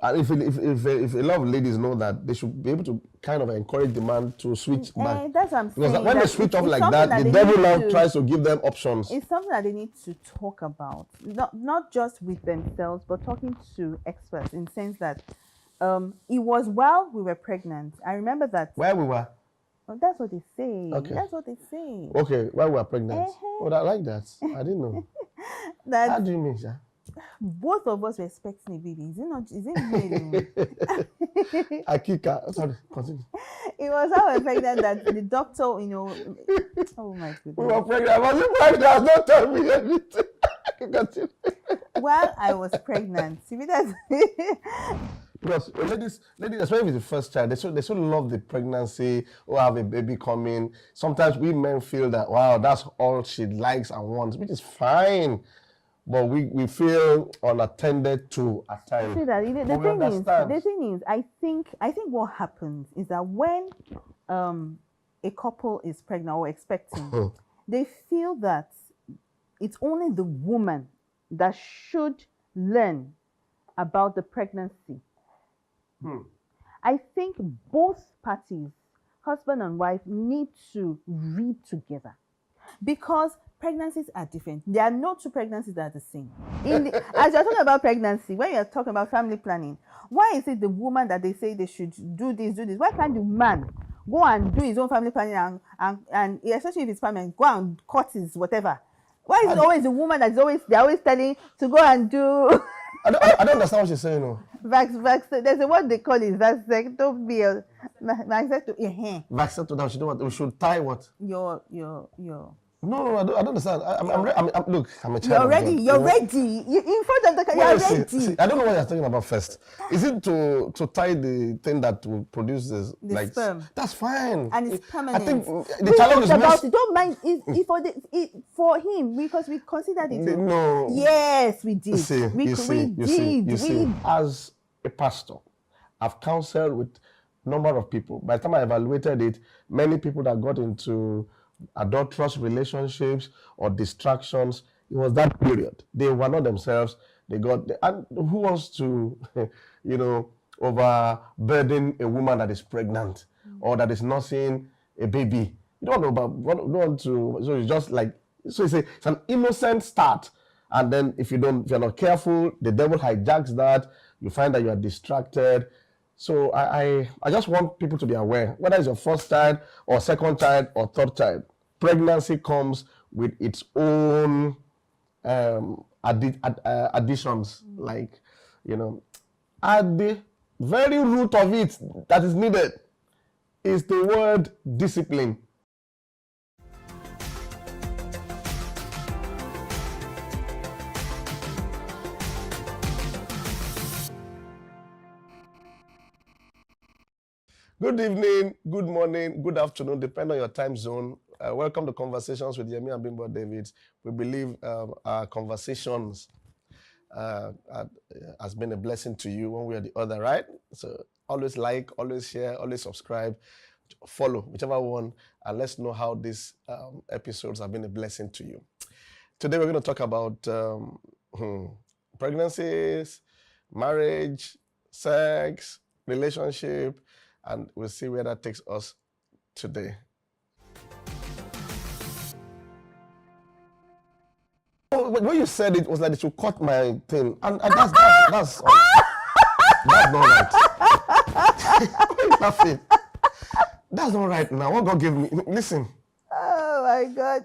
And if a lot of ladies know that, they should be able to kind of encourage the man to switch back. That's what I'm saying. Because when they switch off like that, the devil now tries to give them options. It's something that they need to talk about, not just with themselves, but talking to experts, in the sense that it was while we were pregnant. I remember that. Where we were? Oh, that's what they say. Okay. That's what they say. Okay, while we were pregnant. Oh, I like that. I didn't know. How do you mean, sir? Both of us were expecting a baby. Is it not? Is it male? Akika. Sorry, continue. It was how I was pregnant that the doctor, oh my goodness. We were pregnant. I wasn't pregnant. Don't tell me anything. While I was pregnant, because ladies, especially with the first child, they so love the pregnancy or have a baby coming. Sometimes we men feel that, wow, that's all she likes and wants, which is fine. But we feel unattended to at times. See that the thing is, I think what happens is that when a couple is pregnant or expecting, they feel that it's only the woman that should learn about the pregnancy. I think both parties, husband and wife, need to read together, because pregnancies are different. There are no two pregnancies that are the same. As you're talking about pregnancy, when you're talking about family planning, why is it the woman that they say they should do this? Why can't the man go and do his own family planning and especially if it's permanent, go and cut his whatever? Why is it always the woman they're always telling to go and do? I don't understand what you're saying. No. Vax. There's a word they call it. That's like, don't be a vasectomy. Vasectomy. She do what? We should tie what? Your. No, I don't understand. Look, I'm a child. You're ready. You in front of the camera. You're ready. See, I don't know what you're talking about first. Is it to tie the thing that will produce this, the sperm? That's fine. And it's permanent. I think the challenge is about it. Don't mind it for him, because we considered it. No. Yes, we did. You see, as a pastor, I've counseled with a number of people. By the time I evaluated it, many people that got into adulterous relationships or distractions, it was that period. They were not themselves. And who wants to, overburden a woman that is pregnant or that is nursing a baby? You don't want to. So it's just like, it's an innocent start, and then if you're not careful, the devil hijacks that. You find that you are distracted. So I just want people to be aware, whether it's your first child or second child or third child, pregnancy comes with its own additions, like, at the very root of it that is needed is the word discipline. Good evening, good morning, good afternoon, depending on your time zone. Welcome to Conversations with Yemi and Bimbo David. We believe our conversations has been a blessing to you one way or the other, right? So always like, always share, always subscribe, follow, whichever one, and let's know how these episodes have been a blessing to you. Today we're going to talk about pregnancies, marriage, sex, relationship, and we'll see where that takes us today. When you said it was like they should cut my thing, and that's not right. Why are you laughing? That's not right now. What God gave me, listen. Oh my God.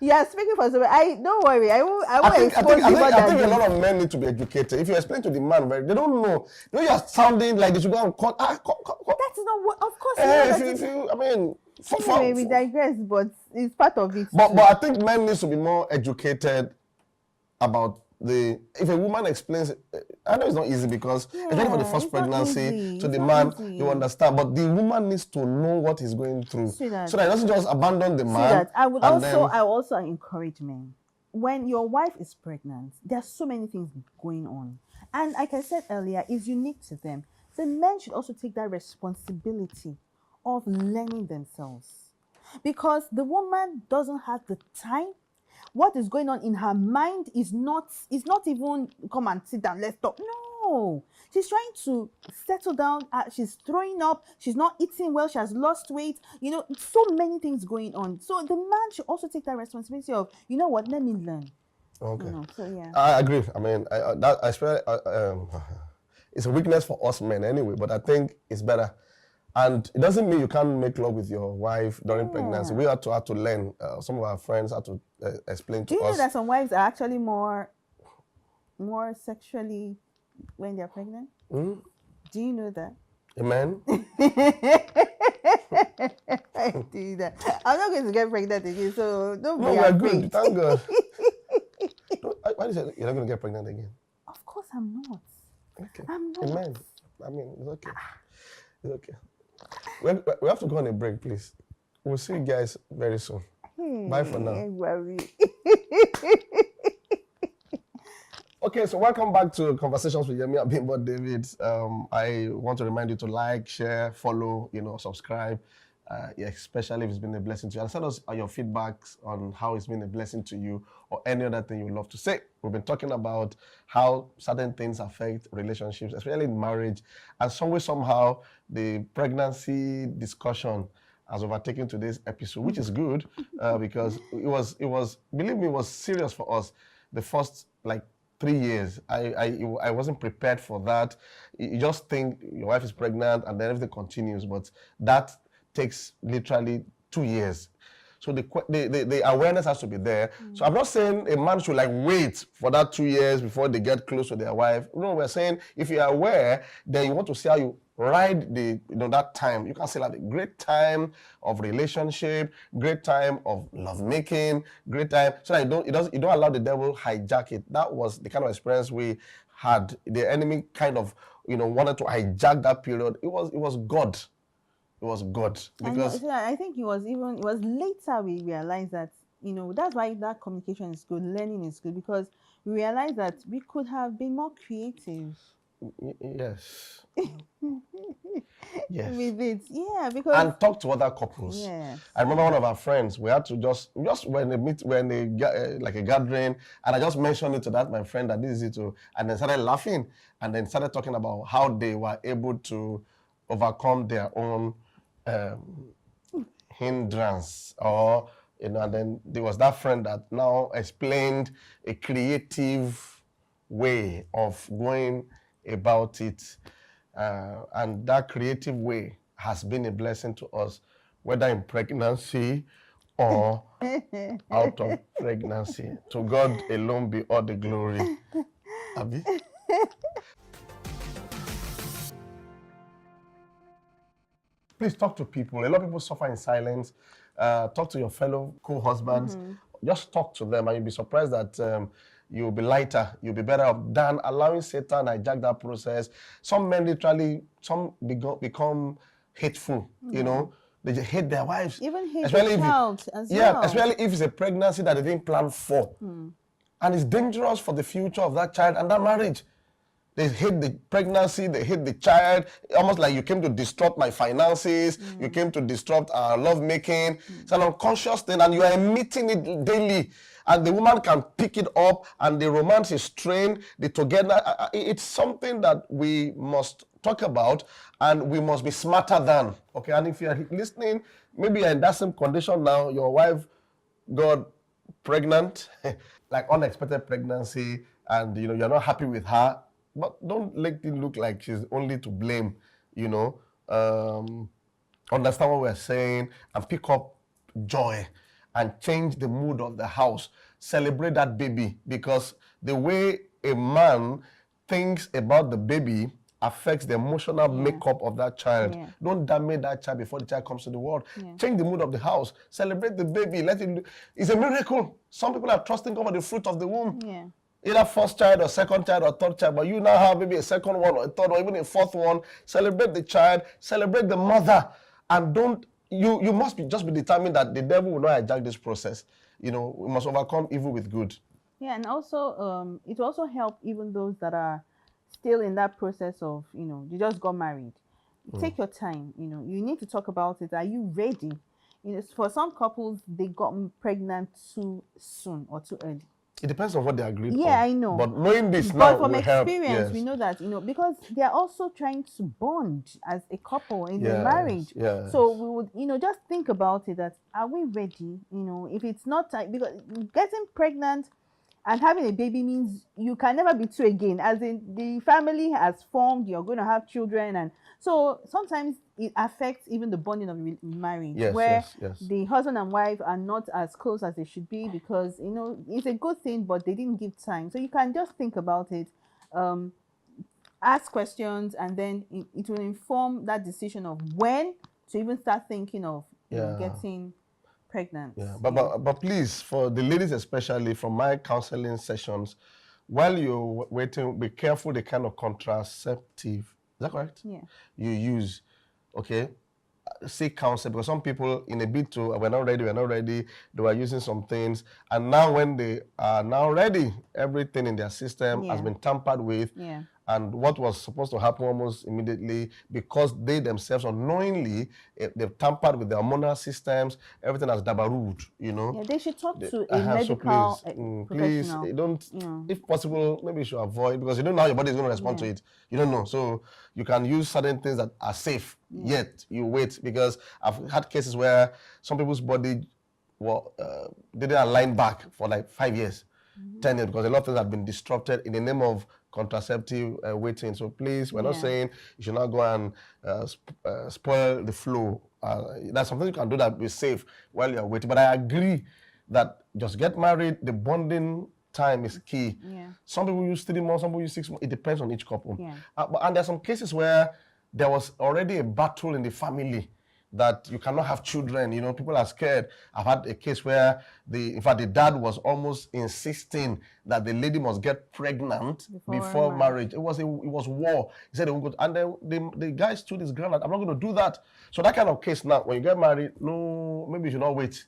Yeah, speaking for somebody, don't worry. I won't expose you. I think a lot of men need to be educated. If you explain to the man, they don't know. You're sounding like they should go and cut. That's not what. Of course. Anyway, we digress, but it's part of it. But I think men need to be more educated about if a woman explains, I know it's not easy because especially for the first pregnancy, to the man, you understand, but the woman needs to know what he's going through, so that he doesn't just abandon the man. I also encourage men. When your wife is pregnant, there are so many things going on, and like I said earlier, it's unique to them. The men should also take that responsibility of learning themselves, because the woman doesn't have the time, what is going on in her mind is not even come and sit down, let's talk. No, she's trying to settle down. She's throwing up, she's not eating well, she has lost weight, so many things going on. So the man should also take that responsibility of, you know what, let me learn. Okay. So yeah, I agree. I mean, I swear, it's a weakness for us men anyway, but I think it's better. And it doesn't mean you can't make love with your wife during pregnancy. We have to learn. Some of our friends have to explain to us. Do you know that some wives are actually more sexually when they're pregnant? Do you know that? Amen. I do that. I'm not going to get pregnant again, so don't be afraid. No, we're good. Thank God. Why did you say you're not going to get pregnant again? Of course I'm not. Okay. I'm not. Amen. I mean, it's okay. It's okay. We have to go on a break, please. We'll see you guys very soon. Bye for now. Okay, so welcome back to Conversations with Yemi and Bimbo David. I want to remind you to like, share, follow, subscribe, especially if it's been a blessing to you. And send us your feedbacks on how it's been a blessing to you or any other thing you'd love to say. We've been talking about how certain things affect relationships, especially in marriage. And somehow, the pregnancy discussion has overtaken today's episode, which is good because it was, believe me, it was serious for us. The first, 3 years, I wasn't prepared for that. You just think your wife is pregnant and then everything continues, but that takes literally 2 years. So the awareness has to be there. So I'm not saying a man should wait for that 2 years before they get close to their wife. No, we're saying if you're aware, then you want to see how you ride that time. You can still have a great time of relationship, great time of lovemaking, great time, so that you don't allow the devil hijack it. That was the kind of experience we had. The enemy kind of wanted to hijack that period. It was God. It was God. Because I think it was later we realized that, that's why that communication is good, learning is good, because we realized that we could have been more creative. Yes. Yes. With it. Yeah, because and talk to other couples. Yes. I remember one of our friends, we had to just when they like a gathering, and I just mentioned it to my friend that this is it too, and then started laughing, and then started talking about how they were able to overcome their own hindrance, or and then there was that friend that now explained a creative way of going about it, and that creative way has been a blessing to us, whether in pregnancy or out of pregnancy. To God alone be all the glory. Abi? Please talk to people. A lot of people suffer in silence. Talk to your fellow co-husbands. Just talk to them, and you'll be surprised that you'll be lighter, you'll be better off than allowing Satan hijack that process. Some men literally, become hateful, They just hate their wives. Even hate their child as well. Yeah, especially if it's a pregnancy that they didn't plan for. And it's dangerous for the future of that child and that marriage. They hate the pregnancy, they hate the child, almost like you came to disrupt my finances, you came to disrupt our lovemaking. It's an unconscious thing, and you are emitting it daily. And the woman can pick it up, and the romance is strained, it's something that we must talk about, and we must be smarter than. Okay, and if you're listening, maybe you're in that same condition now, your wife got pregnant, like unexpected pregnancy, and you're not happy with her. But don't let it look like she's only to blame, Understand what we're saying and pick up joy and change the mood of the house. Celebrate that baby, because the way a man thinks about the baby affects the emotional makeup of that child. Yeah. Don't damage that child before the child comes to the world. Yeah. Change the mood of the house. Celebrate the baby. It's a miracle. Some people are trusting God for the fruit of the womb. Yeah. Either first child or second child or third child, but you now have maybe a second one or a third or even a fourth one. Celebrate the child, celebrate the mother, and you must just be determined that the devil will not hijack this process. We must overcome evil with good. Yeah, and also it will also help even those that are still in that process of, you just got married. Take your time, you need to talk about it. Are you ready? for some couples, they got pregnant too soon or too early. It depends on what they agreed on. Yeah, I know. But knowing this but now from will experience, help. we know that, because they are also trying to bond as a couple in a marriage. Yes. So we would, just think about it, that are we ready? If it's not time, because getting pregnant and having a baby means you can never be two again. As in, the family has formed, you're going to have children, and so sometimes it affects even the bonding of marriage, where the husband and wife are not as close as they should be, because it's a good thing, but they didn't give time. So you can just think about it, ask questions, and then it will inform that decision of when to even start thinking of getting pregnant. But please, for the ladies especially, from my counseling sessions, while you're waiting, be careful the kind of contraceptive, is that correct? Yeah. You use, okay? Seek counsel, because some people in a bit to we're not ready, they were using some things, and now when they are now ready, everything in their system has been tampered with. And what was supposed to happen almost immediately, because they themselves unknowingly, they've tampered with their hormonal systems, everything has dabarooed, Yeah, they should talk to a medical professional. Please, don't, if possible, maybe you should avoid, because you don't know how your body is going to respond to it. You don't know. So you can use certain things that are safe, yet you wait, because I've had cases where some people's body didn't align back for like 5 years, 10 years, because a lot of things have been disrupted in the name of contraceptive waiting. So please, we're not saying you should not go and spoil the flow. That's something you can do that be safe while you're waiting. But I agree that just get married, the bonding time is key. Some people use 3 months, some people use 6 months. It depends on each couple. And there are some cases where there was already a battle in the family that you cannot have children. People are scared. I've had a case where in fact the dad was almost insisting that the lady must get pregnant before marriage. It was war. He said they won't go, and then the guy stood his ground. I'm not going to do that. So that kind of case now, when you get married, no, maybe you should not wait,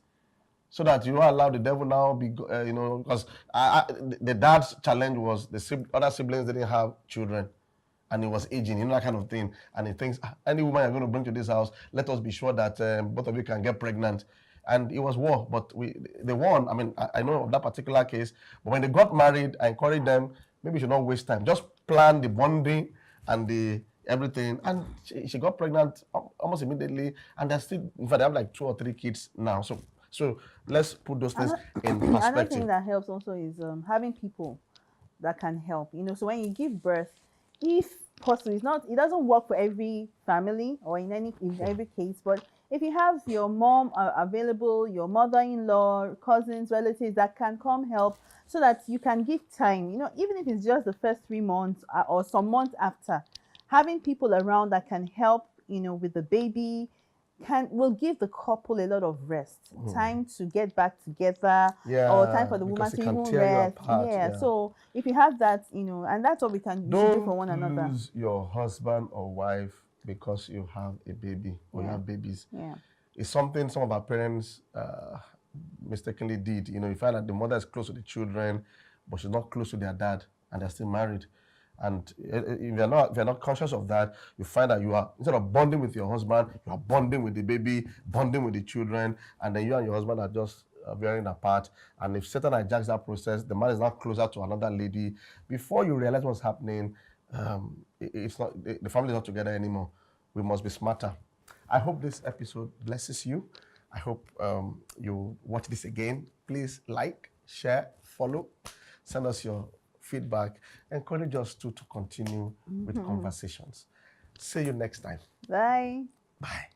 so that you don't allow the devil now be, because the dad's challenge was the other siblings didn't have children. And he was aging, that kind of thing. And he thinks, any woman you're going to bring to this house, let us be sure that both of you can get pregnant. And it was war, but they won. I mean, I know of that particular case. But when they got married, I encouraged them, maybe you should not waste time. Just plan the bonding and the everything. And she got pregnant almost immediately. And they're still, in fact, they have like 2 or 3 kids now. So let's put those things in perspective. Another thing that helps also is having people that can help. So when you give birth, if possible, it doesn't work for every family or in every case, but if you have your mom available, your mother-in-law, cousins, relatives that can come help, so that you can give time, even if it's just the first 3 months or some months after, having people around that can help, with the baby, will give the couple a lot of rest, time to get back together, or time for the woman to even rest. So if you have that, and that's what we can do for one another. Don't lose your husband or wife because you have a baby or you have babies. It's something some of our parents mistakenly did. You find that the mother is close to the children, but she's not close to their dad, and they're still married. And if you're not conscious of that, you find that you are, instead of bonding with your husband, you are bonding with the baby, bonding with the children, and then you and your husband are just veering apart. And if Satan hijacks that process, the man is now closer to another lady. Before you realize what's happening, it's not, the family is not together anymore. We must be smarter. I hope this episode blesses you. I hope you watch this again. Please like, share, follow, send us your feedback, encourage us to continue with conversations. See you next time. Bye. Bye.